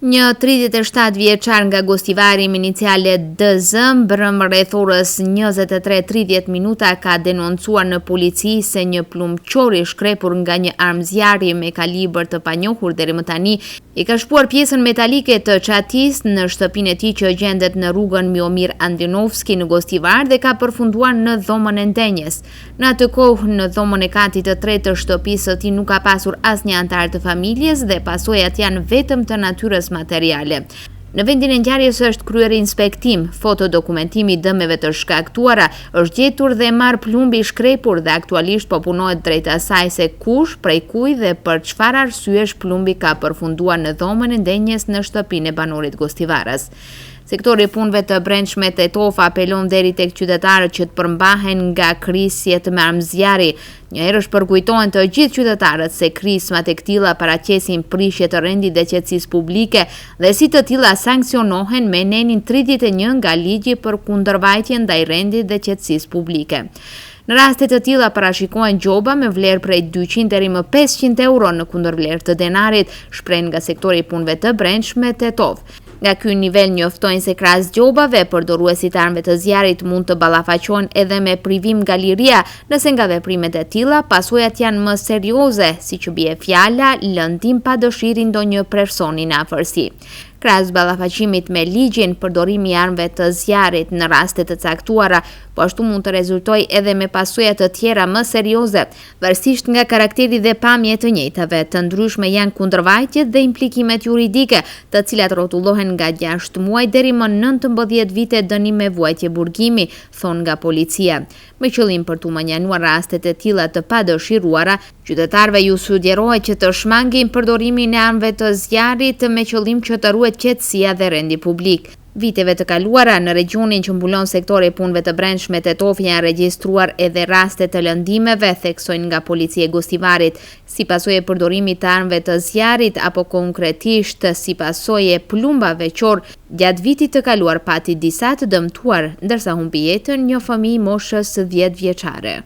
Një 37 vjeçar nga Gostivari me iniciale DZ mbrëm rreth orës 23:30 minuta ka denoncuar në polici se një plumqor i shkrepur nga një armë zjarri me kalibër të panjohur deri më tani i ka shpuar pjesën metalike të çatis në shtëpinë e tij që gjendet në rrugën Miomir Andinovski në Gostivar dhe ka përfunduar në dhomën e ndenjes. Në atë kohë në dhomën e katit të tretë të shtëpisë së tij nuk ka pasur asnjë antar të familjes dhe pasojat janë vetëm të natyrës materiale. Në vendin e ngjarjes është kryer inspektim, fotodokumentimi i dëmeve të shkaktuara, është gjetur dhe marr plumbi i shkrepur dhe aktualisht po punohet drejt asaj se kush, prej kujt dhe për çfarë arsyesh plumbi ka përfunduar në dhomën e ndenjes në shtëpinë e banorët Gostivarës. Sektori i punëve të brendshme Tetov apelon deri tek qytetarët që të përmbahen nga krisjet me armë zjarri. Njëherësh përkujtohen të gjithë qytetarët se krismat e këtilla paraqesin prishje të rendit dhe qetësisë publike dhe si të tilla sankcionohen me nenin 31 nga ligji për kundërvajtjen ndaj rendit dhe qetësisë publike. Në raste të tilla parashikohen gjoba me vlerë prej 200 deri më 500 euro në kundërvlerë të denarit, shpreh nga sektori i punëve të brendshme Tetov. Nga ky nivel njoftojnë se krahas gjobave, përdoruesit e armëve të zjarrit mund të ballafaqohen edhe me privim nga liria, nëse nga veprimet e tilla pasojat janë më serioze, siç bie fjala lëndim pa dëshirë ndonjë personi në afërsi. Krahas ballafaqimit me ligjin, përdorimi i armëve të zjarrit në raste të caktuara, po ashtu mund të rezultojë edhe me pasoja të tjera më serioze, varësisht nga karakteri dhe pamja e të njëjtave. Të ndryshme janë kundërvajtjet dhe implikimet juridike, të cilat rrotullohen nga 6 muaj deri më 19 vite dënim me vuajtje burgimi, thon nga policia. Me qëllim për të menjënuar rastet e tilla të padëshiruara, qytetarëve ju sugjerohet që të shmangin përdorimin e armëve të zjarrit me qëllim që të ruhet qetësia dhe rendi publik. Viteve të kaluara në regionin që mbulon sektori i punëve të brendshme Tetov janë regjistruar edhe raste të lëndimeve, theksojnë nga policia e Gostivarit, si pasojë e përdorimit të armëve të zjarrit apo konkretisht si pasojë e plumbave qor. Gjatë vitit të kaluar pati disa të dëmtuar, ndërsa humbi jetën një fëmijë moshës 10 vjeçare.